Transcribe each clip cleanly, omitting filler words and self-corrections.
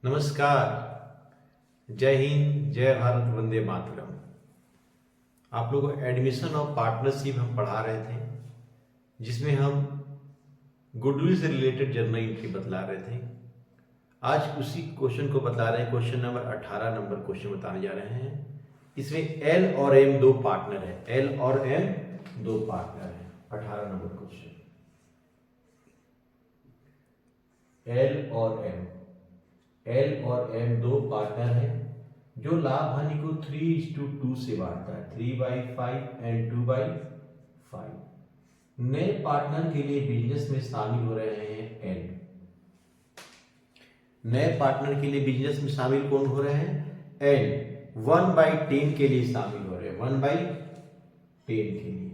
नमस्कार। जय हिंद, जय भारत, वंदे मातरम। आप लोगों को एडमिशन और पार्टनरशिप हम पढ़ा रहे थे, जिसमें हम गुडविल से रिलेटेड जर्नल एंट्री बतला रहे थे। आज उसी क्वेश्चन को बता रहे हैं। क्वेश्चन नंबर 18 नंबर क्वेश्चन बताने जा रहे हैं। इसमें एल और एम दो पार्टनर है। एल और एम दो पार्टनर है। 18 नंबर क्वेश्चन। एल और एम दो पार्टनर है जो लाभ हानि को 3:2 से बांटता है। 3/5 एंड 2/5। नए पार्टनर के लिए बिजनेस में शामिल हो रहे हैं एल। नए पार्टनर के लिए बिजनेस में शामिल कौन हो रहे हैं? एल 1/10 के लिए शामिल हो रहे हैं। 1/10 के लिए।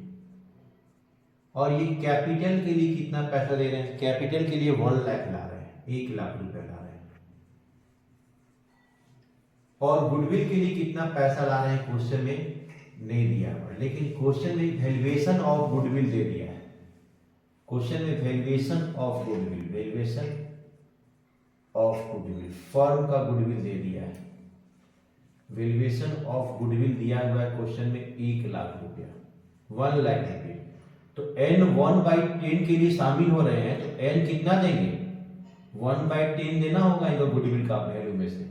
और ये कैपिटल के लिए कितना पैसा दे रहे हैं? कैपिटल के लिए 1 लाख ला रहे हैं, 1 लाख रुपए ला रहे हैं। और गुडविल के लिए कितना पैसा ला रहे हैं क्वेश्चन में नहीं दिया हुआ, लेकिन क्वेश्चन में वैल्यूएशन ऑफ गुडविल दे दिया है। क्वेश्चन में valuation of goodwill, valuation of goodwill, firm का गुडविल दे दिया है। वैल्यूएशन ऑफ गुडविल दिया हुआ है क्वेश्चन में 1 लाख रुपया, 1 लाख रुपये। तो एन 1/10 के लिए शामिल हो रहे हैं, तो एन कितना देंगे? 1/10 देना होगा इनको गुडविल का वैल्यू में से।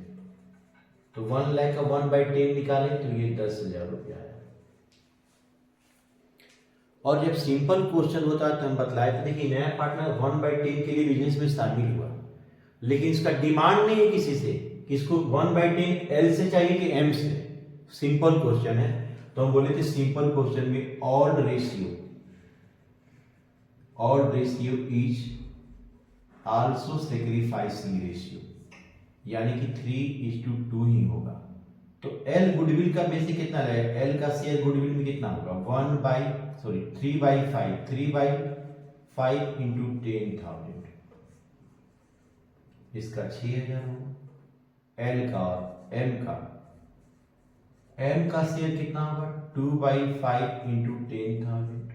तो 1 लाख का 1/10 निकालें तो ये 10,000 रुपया है। और जब सिंपल क्वेश्चन होता है तो हम बतलाए थे कि नया पार्टनर 1/10 के लिए बिजनेस में शामिल हुआ, लेकिन इसका डिमांड नहीं है किसी से कि इसको 1/10 एल से चाहिए कि एम से। सिंपल क्वेश्चन है, तो हम बोले थे सिंपल क्वेश्चन में odd ratio is also sacrificing ratio, यानी कि 3:2 ही होगा। तो एल गुडविल का बेसिक कितना रहेगा? एल का शेयर गुडविल में कितना होगा? 3/5 इंटू 10,000। इसका 6,000 होगा एल का। और एम का शेयर कितना होगा? 2/5 इंटू 10,000,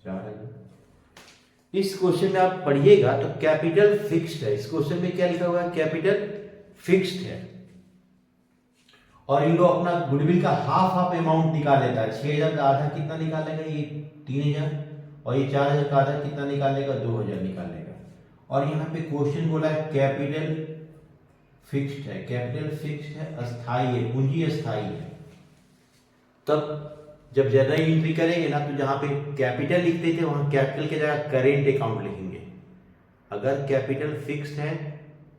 4,000। इस क्वेश्चन में आप पढ़िएगा तो कैपिटल फिक्स्ड है। इस क्वेश्चन में क्या लिखा हुआ है? कैपिटल फिक्स्ड है। और इन लोग अपना गुडविल का हाफ अमाउंट निकाल लेता है। 6,000 का आधा कितना निकालेगा? ये 3,000। और ये 4,000 का आधा कितना निकालेगा? 2,000 निकालेगा। और यहाँ पे क्वेश्चन बोला है कैपिटल फिक्स्ड है। कैपिटल फिक्स्ड है, अस्थाई है, पूंजी अस्थाई है। तब जब जर्नल एंट्री करेंगे ना, तो जहां पे कैपिटल लिखते थे वहां कैपिटल की जगह करेंट अकाउंट लिखेंगे। अगर कैपिटल फिक्स्ड है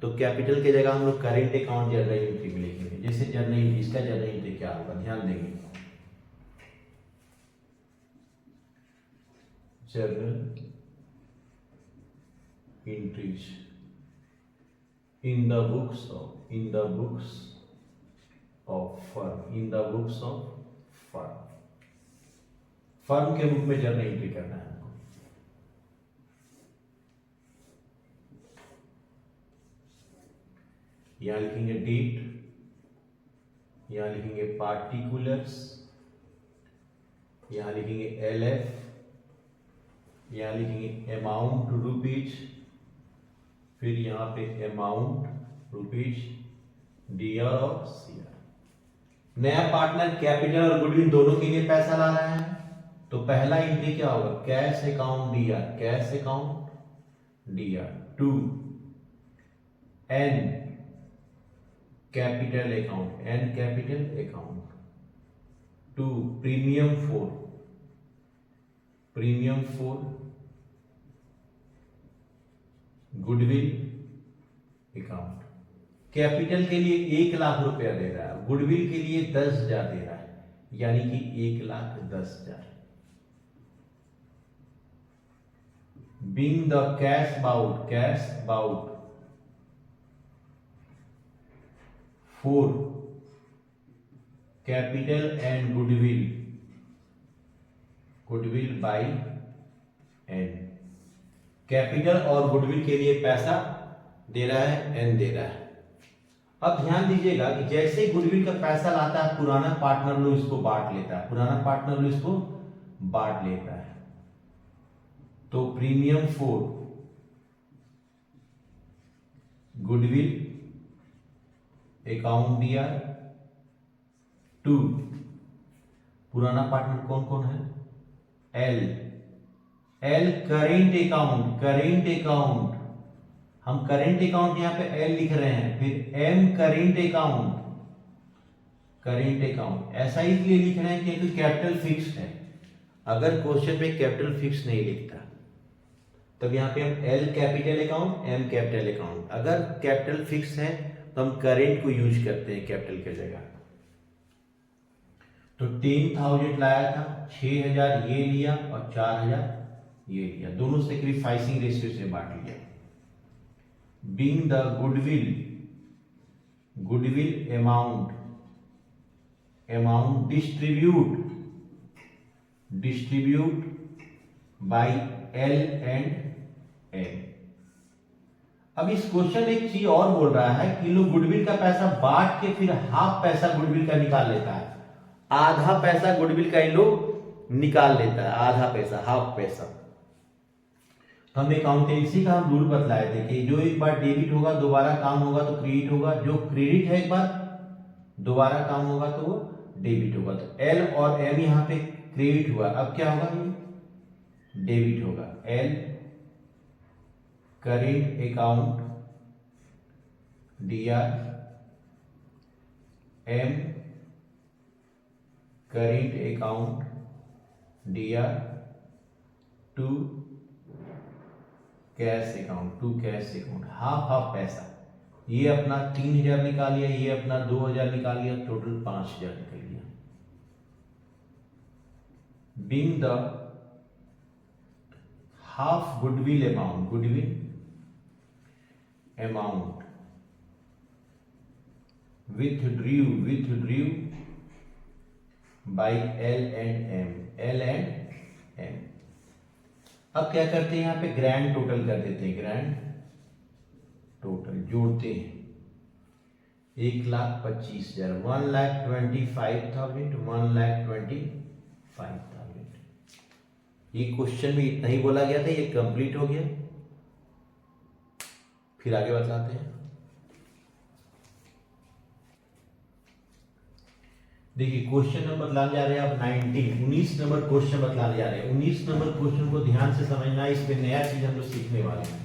तो कैपिटल की जगह हम लोग करेंट अकाउंट जर्नल एंट्री में लिखेंगे। जैसे जर्नल एंट्री, इसका जर्नल एंट्री क्या होगा ध्यान देंगे। Journal entries in the books of firm के रूप में जर्नल एंट्री करना है हमको। यहां लिखेंगे डेट, यहां लिखेंगे पार्टिकुलर्स, यहां लिखेंगे LF, यहां लिखेंगे अमाउंट रुपीज, फिर यहां पे अमाउंट रुपीज, DR और CR। नया पार्टनर कैपिटल और गुडविल दोनों के लिए पैसा ला रहा है, तो पहला एंट्री क्या होगा? Cash account DR, cash account DR। 2 N capital account. 2 premium 4 goodwill account. Capital के लिए 1 लाख रुपया दे रहा है, गुडविल के लिए 10,000 दे रहा है, यानी कि 1,10,000। Being the cash bout for capital and goodwill by N। Capital और गुडविल के लिए पैसा दे रहा है, N दे रहा है। अब ध्यान दीजिएगा कि जैसे गुडविल का पैसा लाता है, पुराना पार्टनर लोग इसको बांट लेता है। तो प्रीमियम 4 गुडविल अकाउंट दिया। 2 पुराना पार्टनर कौन कौन है? एल करेंट अकाउंट, हम करेंट अकाउंट यहां पे एल लिख रहे हैं। फिर एम करेंट अकाउंट, ऐसा इसलिए लिख रहे हैं क्योंकि कैपिटल फिक्स्ड है। अगर क्वेश्चन में कैपिटल फिक्स नहीं लिखता तब यहाँ पे हम L capital account, M capital account. अगर कैपिटल फिक्स है तो हम करेंट को यूज करते हैं कैपिटल के जगह। तो 10,000 लाया था, 6,000 ये लिया और 4,000 ये लिया, दोनों सेक्रीफाइसिंग रेशियो से बांट लिया। Being the goodwill amount distribute by L and M. अब इस क्वेश्चन में एक चीज और बोल रहा है कि लोग गुडविल का पैसा बांट के फिर हाफ पैसा गुडविल का निकाल लेता है। आधा पैसा गुडविल का इन लोग निकाल लेता है, आधा पैसा, हाफ पैसा। तो हम अकाउंटेंसी का हम रूल बतलाए थे कि जो एक बार डेबिट होगा दोबारा काम होगा तो क्रेडिट होगा, जो क्रेडिट है एक बार दोबारा काम होगा तो वो डेबिट होगा। तो एल और एम यहां पे क्रेडिट हुआ, अब क्या होगा? ये डेबिट होगा। L current account DR, M current account DR, to cash account, half पैसा। ये अपना 3,000 निकाल लिया, ये अपना 2,000 निकाल लिया, टोटल 5,000 निकल लिया। Being the half goodwill amount withdrew by L and M। अब क्या करते हैं? यहां पे ग्रैंड टोटल कर देते हैं, ग्रैंड टोटल जोड़ते हैं। 1,25,000, 1,25,000, 1,25,000। ये क्वेश्चन में इतना ही बोला गया था, ये कंप्लीट हो गया। फिर आगे बताते हैं। देखिए क्वेश्चन नंबर बतलाने जा रहे हैं अब 19 नंबर क्वेश्चन बतलाने जा रहे हैं। 19 नंबर क्वेश्चन को ध्यान से समझना, इसमें नया चीज हम लोग सीखने वाले हैं।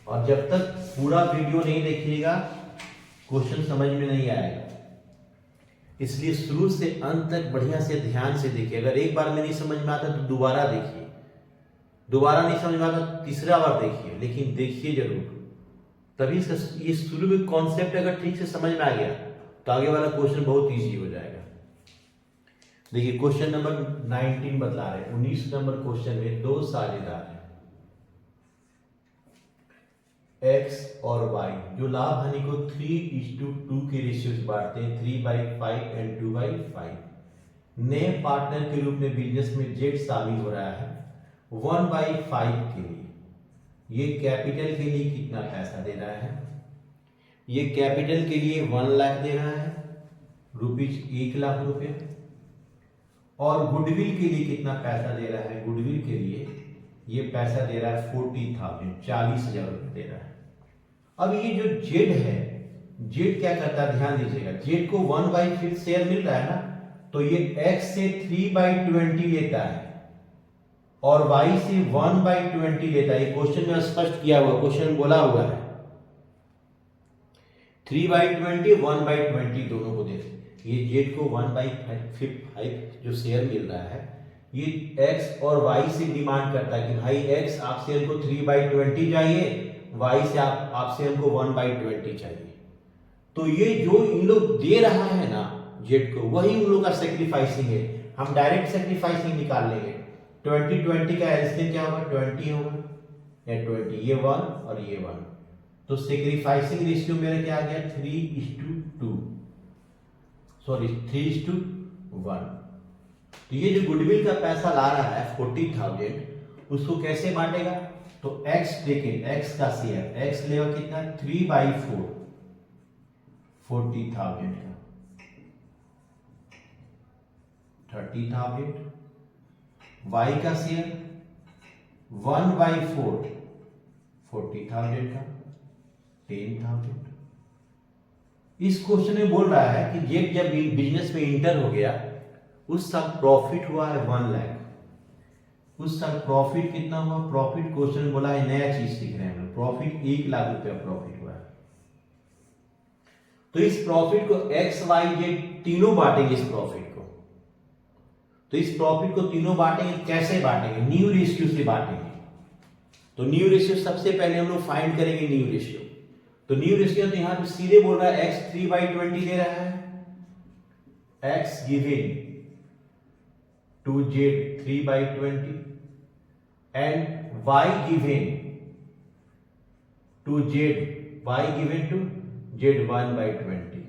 और जब तक पूरा वीडियो नहीं देखिएगा क्वेश्चन समझ में नहीं आएगा, इसलिए शुरू से अंत तक बढ़िया से ध्यान से देखिए। अगर एक बार में नहीं समझ में आता तो दोबारा देखिए, दोबारा नहीं समझ में आता तो तीसरा बार देखिए, लेकिन देखिए जरूर। तभी ये शुरू में कॉन्सेप्ट अगर ठीक से समझ में आ गया तो आगे वाला क्वेश्चन बहुत इजी हो जाएगा। देखिए क्वेश्चन नंबर 19 बतला रहे हैं। 19 नंबर क्वेश्चन में दो साझेदार हैं एक्स और वाई, जो लाभ हानि को 3:2 के रेशियो से बांटते हैं, 3/5 एंड 2/5। नए पार्टनर के रूप में बिजनेस में जेड शामिल हो रहा है 1/5 के लिए। ये कैपिटल के लिए कितना पैसा दे रहा है? ये कैपिटल के लिए 1 लाख दे रहा है, रुपीज 1 लाख रुपए। और गुडविल के लिए कितना पैसा दे रहा है? गुडविल के लिए ये पैसा दे रहा है 40,000, 40,000 रुपए दे रहा है। अब ये जो जेड है, जेड क्या करता है? ध्यान दीजिएगा, जेड को 1/5 शेयर मिल रहा है ना, तो ये एक्स से 3/20 लेता है और वाई से 1/20 लेता है। ये क्वेश्चन में स्पष्ट किया हुआ, क्वेश्चन बोला हुआ है 3/20, 1/20 दोनों को देते। ये जेड को 1/5 जो शेयर मिल रहा है, ये एक्स और वाई से डिमांड करता है कि भाई एक्स आपसे हमको 3/20 चाहिए, वाई से आपसे हमको 1/20 चाहिए। तो ये जो इन लोग दे रहा है ना जेड को, वही उन लोग का सेक्रीफाइसिंग है। हम डायरेक्ट सेक्रीफाइसिंग निकाल लेंगे। 20 का एलसीएम क्या होगा? 20 होगा या 20, ये 1 और ये 1। तो सेक्रीफाइसिंग रेशियो मेरा क्या आ गया? 3:2, सॉरी 3:1। तो ये जो गुडविल का पैसा ला रहा है 40,000, उसको कैसे बांटेगा? तो एक्स देखें, एक्स का शेयर, एक्स लेगा कितना? 3/4, 40,000 का 30,000। वाई का शेयर 1/4, 40,000 था, 10,000। इस क्वेश्चन में बोल रहा है कि जेट जब बिजनेस में इंटर हो गया उस साल प्रॉफिट हुआ है 1 लाख। उस साल प्रॉफिट कितना हुआ? प्रॉफिट क्वेश्चन बोला है, नया चीज सीख रहे हैं हम लोग। प्रॉफिट 1 लाख रुपया प्रॉफिट हुआ है। तो इस प्रॉफिट को एक्स वाई जेड तीनों बांटेंगे इस प्रॉफिट को। तो इस प्रॉफिट को तीनों बांटेंगे, कैसे बांटेंगे? न्यू रेशियो से बांटेंगे। तो न्यू रेशियो सबसे पहले हम लोग फाइंड करेंगे न्यू रेशियो। तो न्यू रेशियो तो यहां पे सीधे बोल रहा है x 3/20 दे रहा है, x given to z 3/20 and y given to z, y given to z 1/20।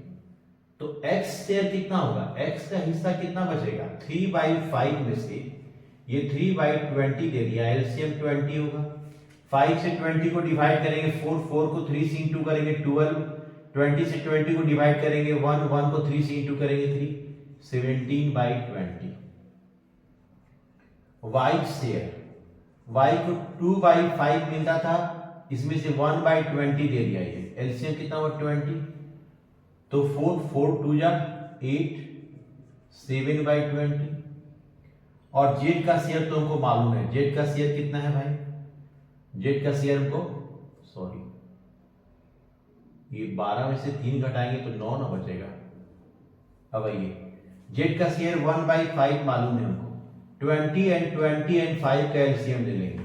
तो x शेयर कितना होगा? x का हिस्सा कितना बचेगा? 3/5 में से ये 3/20 दे दिया, एलसीएम 20 होगा। 5 से 20 को डिवाइड करेंगे 4, 4 को 3 से इंटू करेंगे 12, 20 से 20 को डिवाइड करेंगे 1, 1 को 3 से इंटू करेंगे 3, 17/20। y शेयर, y को 2/5 मिलता था, इसमें से 1/20 दे दिया। ये एलसीएम कितना हुआ? 20। तो 4, 4 2 जा 8, 7/20। और जेड का शेयर तो हमको मालूम है, जेड का शेयर कितना है भाई? जेड का शेयर हमको, सॉरी, ये 12 में से 3 घटाएंगे तो 9 ना बचेगा। अब आइए, जेड का शेयर 1/5 मालूम है हमको। 20 एंड 5 का एलसीएम ले लेंगे।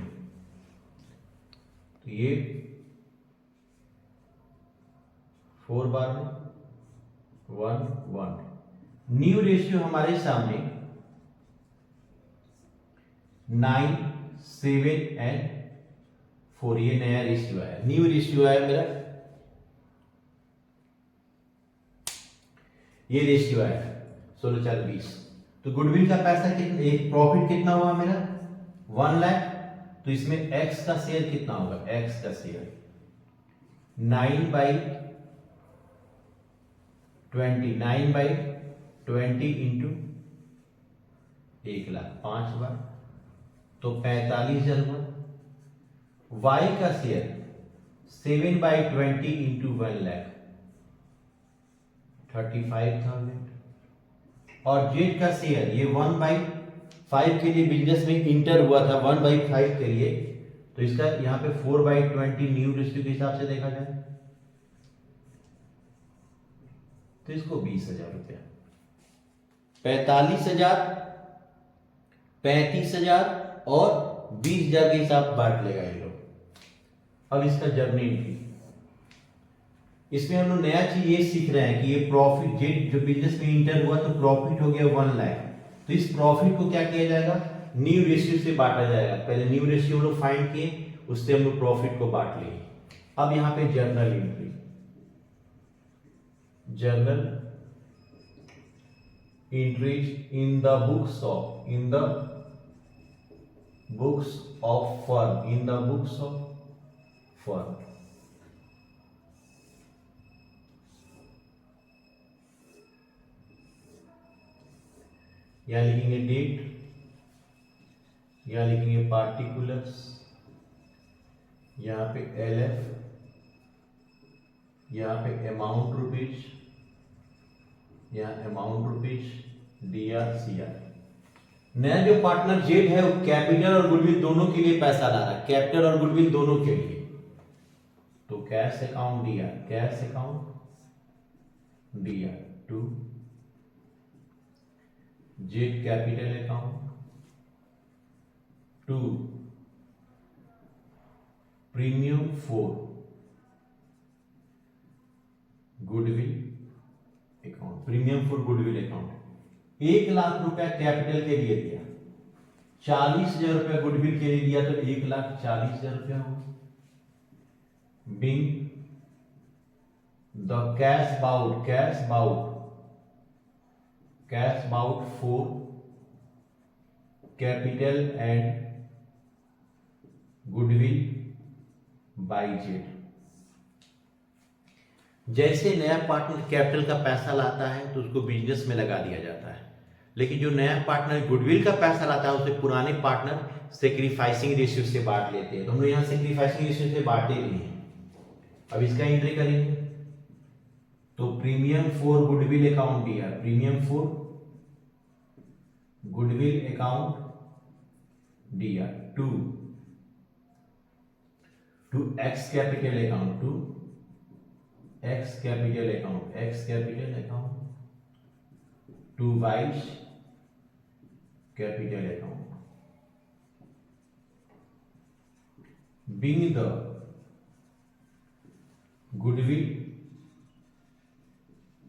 तो ये 4 बार में 1 1। न्यू रेशियो हमारे सामने 9 7 एंड 4, ये नया रेशियो आया, न्यू रेशियो आया मेरा, ये रेशियो आया 16 4 20। तो गुडविल का पैसा कितना, एक प्रॉफिट कितना हुआ मेरा? 1 लाख। तो इसमें x का शेयर कितना होगा? x का शेयर 9/20, 9/20 इंटू 1 लाख, 5 बार, तो 45,000 हुआ। y का शेयर 7/20 इंटू 1 लाख, 35,000। और जेड का शेयर ये 1/5 के लिए बिजनेस में इंटर हुआ था, 1/5 के लिए, तो इसका यहां पे 4/20 न्यू रेशियो के हिसाब से देखा जाए तो इसको 20,000 रुपया, 45,000, 35,000 और 20,000 के हिसाब बांट लेगा ये लोग। अब इसका जर्नी एंट्री, इसमें हम लोग नया चीज ये सीख रहे हैं कि ये प्रॉफिट, जेड जो बिजनेस में इंटर हुआ तो प्रॉफिट हो गया 1 लाख। तो इस प्रॉफिट को क्या किया जाएगा? न्यू रेशियो से बांटा जाएगा। पहले न्यू रेशियो हम लोग फाइंड किए, उससे हम लोग प्रॉफिट को बांट लिए। अब यहां पे journal entry, journal entries in the books of, in the books of firm, in the books of firm. यहां लिखेंगे डेट, यहां लिखेंगे पार्टिकुलर्स, यहां पे LF, यहां पे अमाउंट रुपीज, यहां अमाउंट रुपीज, DR CR। नया जो पार्टनर जेड है वो कैपिटल और गुडविल दोनों के लिए पैसा ला रहा है, कैपिटल और गुडविल दोनों के लिए। तो cash account DR, cash account DR to Z capital account to premium 4 goodwill account, premium 4 goodwill account. 1 lakh रुपया कैपिटल के लिए दिया, 40,000 रुपया गुडविल के लिए दिया, तो 1,40,000 रुपया हुआ। Being the cash brought, cash brought, cash brought 4 capital and goodwill by Z. जैसे नया पार्टनर कैपिटल का पैसा लाता है तो उसको बिजनेस में लगा दिया जाता है, लेकिन जो नया पार्टनर गुडविल का पैसा लाता है उसे पुराने पार्टनर सेक्रीफाइसिंग रेशियो से बांट लेते हैं, तो हम लोग यहाँ सेक्रीफाइसिंग रेशियो से बांटे लिए हैं। अब इसका एंट्री करेंगे तो प्रीमियम फॉर गुडविल अकाउंट दिया, प्रीमियम फॉर गुडविल अकाउंट दिया to X capital account, to X capital account, X capital account to Y's capital account, being the goodwill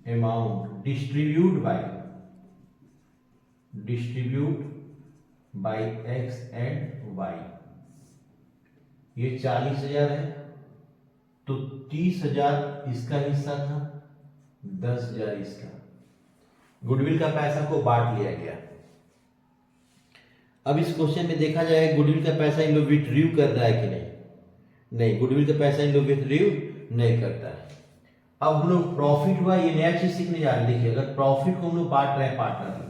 amount distribute by x and y। ये 40,000 है तो 30,000 इसका हिस्सा था, 10,000 इसका। Goodwill का पैसा को बांट लिया गया। अब इस क्वेश्चन में देखा जाए गुडविल का पैसा इन लोग विथड्रू कर रहा है कि नहीं, गुडविल का पैसा इन लोग विथड्रू नहीं करता है। अब हम लोग प्रॉफिट हुआ, ये नया चीज सीखने जा रहे हैं। देखिए अगर प्रॉफिट को हम लोग बांट रहे हैं पार्टनर में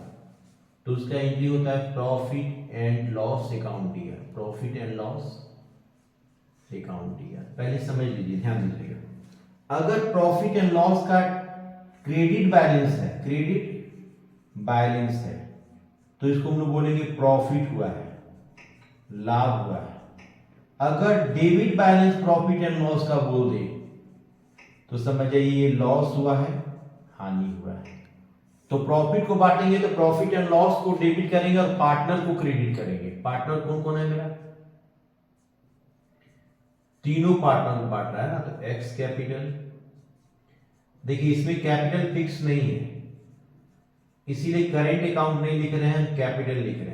तो उसका एंट्री होता है प्रॉफिट एंड लॉस अकाउंट दिया, प्रॉफिट एंड लॉस अकाउंट दिया। पहले समझ लीजिए, ध्यान दीजिएगा। अगर प्रॉफिट एंड लॉस का क्रेडिट बैलेंस है, क्रेडिट बैलेंस है, तो इसको हम लोग बोलेंगे प्रॉफिट हुआ है, लाभ हुआ है। अगर debit balance profit and loss का बोल दे तो समझ जाइए ये लॉस हुआ है, हानि हुआ है। तो प्रॉफिट को बांटेंगे तो प्रॉफिट एंड लॉस को डेबिट करेंगे और पार्टनर को क्रेडिट करेंगे। पार्टनर कौन कौन है मेरा? तीनों पार्टनर को बांट रहा है ना, तो एक्स कैपिटल। देखिए इसमें कैपिटल फिक्स नहीं है, इसीलिए करेंट अकाउंट नहीं लिख रहे हैं, कैपिटल लिख रहे हैं।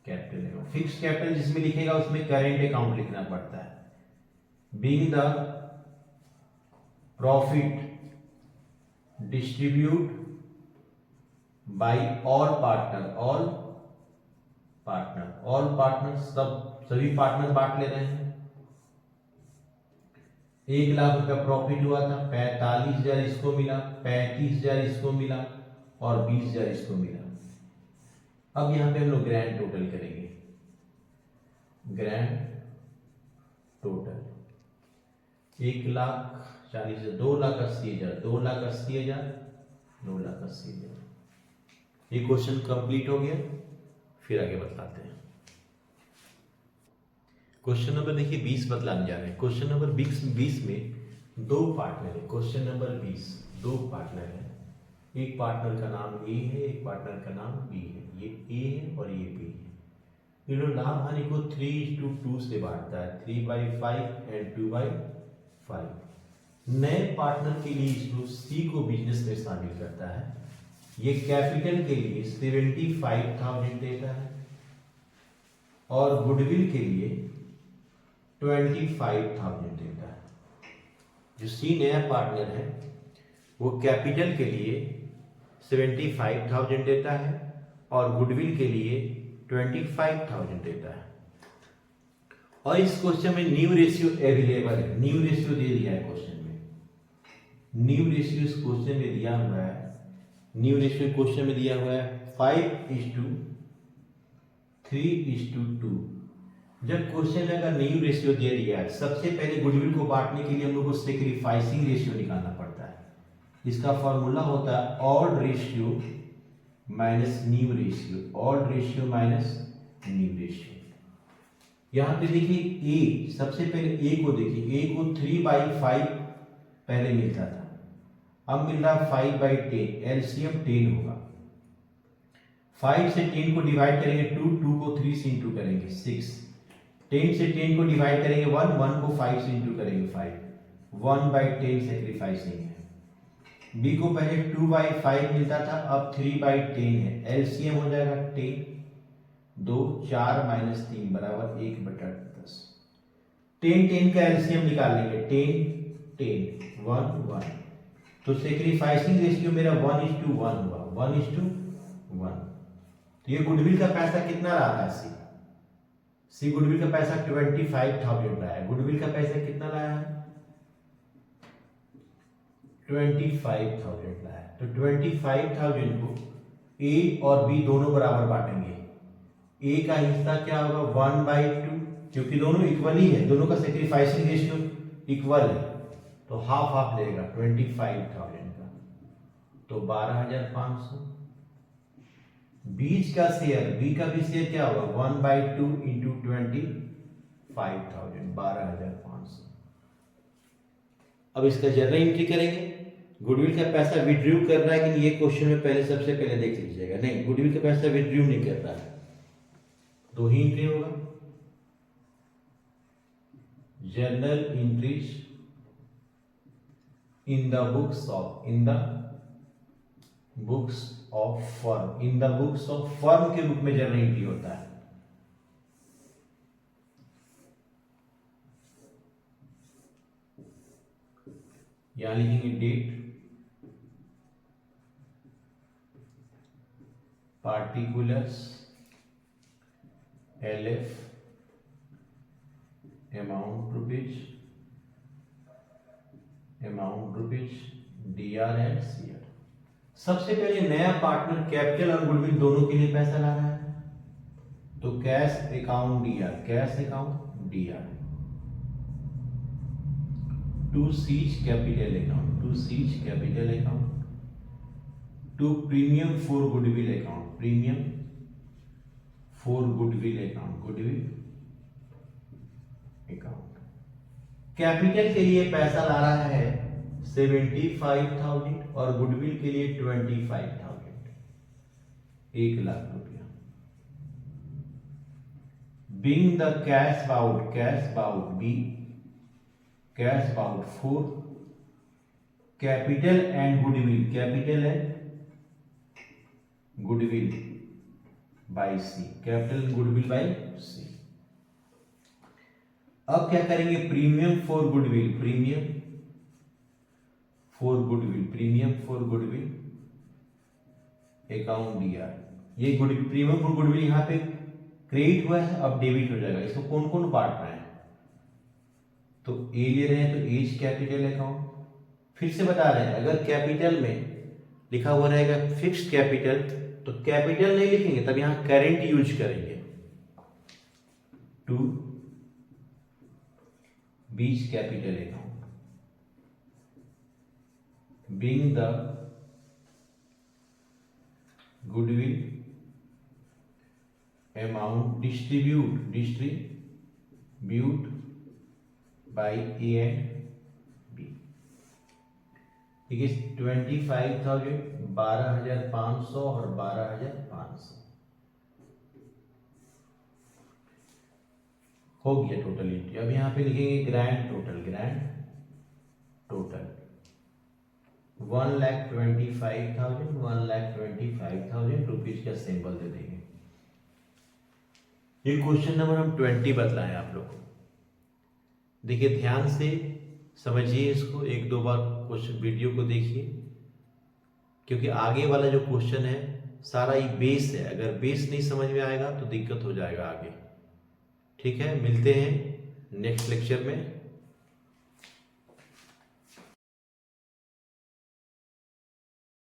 कैपिटल अकाउंट, फिक्स कैपिटल जिसमें लिखेगा उसमें करेंट अकाउंट लिखना पड़ता है। Being the profit distribute by all partner, all partner सभी पार्टनर बांट ले रहे हैं। 1 लाख रुपया प्रॉफिट हुआ था, 45,000 इसको मिला, 35,000 इसको मिला और 20,000 इसको मिला। अब यहां पे हम लोग ग्रैंड टोटल करेंगे। Grand total 1,40,000, 2,80,000, 2,80,000, 2,80,000। ये क्वेश्चन कंप्लीट हो गया। फिर आगे बताते हैं। क्वेश्चन नंबर देखिए 20 बतलाने जा रहे हैं। क्वेश्चन नंबर 20 में 2 पार्टनर है। क्वेश्चन नंबर 20 2 पार्टनर है। एक पार्टनर का नाम ए है, एक पार्टनर का नाम बी है। ये ए है और ये बी है। ये लोग लाभ हानि को 3:2 से बांटता है, 3/5 एंड 2/5। नए पार्टनर के लिए इसको सी को बिजनेस में शामिल करता है। ये कैपिटल के लिए 75,000 देता है और गुडविल के लिए 25,000 देता है। जो सी नया पार्टनर है वो कैपिटल के लिए 75,000 देता है और गुडविल के लिए 25,000 देता है। और इस क्वेश्चन में न्यू रेशियो अवेलेबल है। न्यू रेशियो दे दिया है क्वेश्चन में। न्यू रेशियो इस क्वेश्चन में दिया हुआ है। न्यू रेशियो क्वेश्चन में दिया हुआ है 5:3:2। जब क्वेश्चन में अगर न्यू रेशियो दे दिया है, सबसे पहले गुडविल को बांटने के लिए हम लोग को सेक्रीफाइसिंग रेशियो निकालना पड़ता है। इसका फॉर्मूला होता है odd ratio minus new ratio, odd ratio minus new ratio. यहां पे देखिए ए, सबसे पहले ए को देखिए। ए को 3/5 पहले मिलता था, अब मिल रहा 5/10। एलसीएम 10 होगा। 5 से 10 को डिवाइड करेंगे 2 को 3 से इंटू करेंगे 6। 10 से 10 को डिवाइड करेंगे 1 को 5 से इंटू करेंगे 5। 1/10 सेक्रीफाइसिंग है। बी को पहले 2/5 मिलता था, अब 3/10 है। एलसीएम हो जाएगा 10, 2 4 माइनस 3 बराबर 1/10। 10 का एलसीएम निकाल लेंगे। 10 1 1। तो सेक्रीफाइसिंग रेशियो मेरा 1:1 हुआ, 1:1। तो ये गुडविल का पैसा कितना रहा था? सी गुडविल का पैसा 25,000 रहा है। गुडविल का पैसा कितना लाया है? 25,000 लाया है। तो 25,000 को ए और बी दोनों बराबर बांटेंगे। ए का हिस्सा क्या होगा 1/2, क्योंकि दोनों इक्वल ही है, दोनों का सेक्रीफाइसिंग रेशियो इक्वल है, तो हाफ हाफ लेगा 25,000 का, तो 12,500। बीच का शेयर, बी का भी शेयर क्या होगा 1/2 इंटू 25,000, 12,500। अब इसका जर्नल एंट्री करेंगे। गुडविल का पैसा विड्रू कर रहा है कि नहीं, ये क्वेश्चन में पहले सबसे पहले देख लीजिएगा। नहीं, गुडविल का पैसा विड्रू नहीं कर रहा है, दो ही एंट्री होगा। Journal entries in the books of firm, in the books of firm के बुक में जर्नल एंट्री होता है। यहां लिखेंगे date, particulars, LF, amount rupees, DR and CR। सबसे पहले नया पार्टनर कैपिटल और गुडविल दोनों के लिए पैसा ला रहा है, तो cash account DR, to C's capital account, to premium for goodwill account, goodwill account. Capital के लिए पैसा ला रहा है 75,000 और गुडविल के लिए 25,000, 1,00,000 रुपया। Being the cash brought for capital and goodwill by C, अब क्या करेंगे, premium for goodwill account DR। ये प्रीमियम फॉर गुडविल यहां पे क्रेडिट हुआ है, अब डेबिट हो जाएगा। इसको कौन कौन बांट रहे हैं, तो ए ले रहे हैं तो एज कैपिटल अकाउंट। फिर से बता रहे हैं, अगर कैपिटल में लिखा हुआ रहेगा फिक्स्ड कैपिटल तो कैपिटल नहीं लिखेंगे, तब यहां करेंट यूज करेंगे, to B's capital account, being the goodwill amount distribute by A and B। ठीक है, 25,000, 12,500 और 12,500 हो गया टोटल एंट्री। अब यहां पे लिखेंगे ग्रैंड टोटल 1,25,000 रुपीज का सिंबल दे देंगे। ये क्वेश्चन नंबर हम 20 बतलाएं आप लोग को। देखिए ध्यान से समझिए इसको, एक दो बार क्वेश्चन वीडियो को देखिए, क्योंकि आगे वाला जो क्वेश्चन है सारा ही बेस है। अगर बेस नहीं समझ में आएगा तो दिक्कत हो जाएगा आगे। ठीक है, मिलते हैं नेक्स्ट लेक्चर में।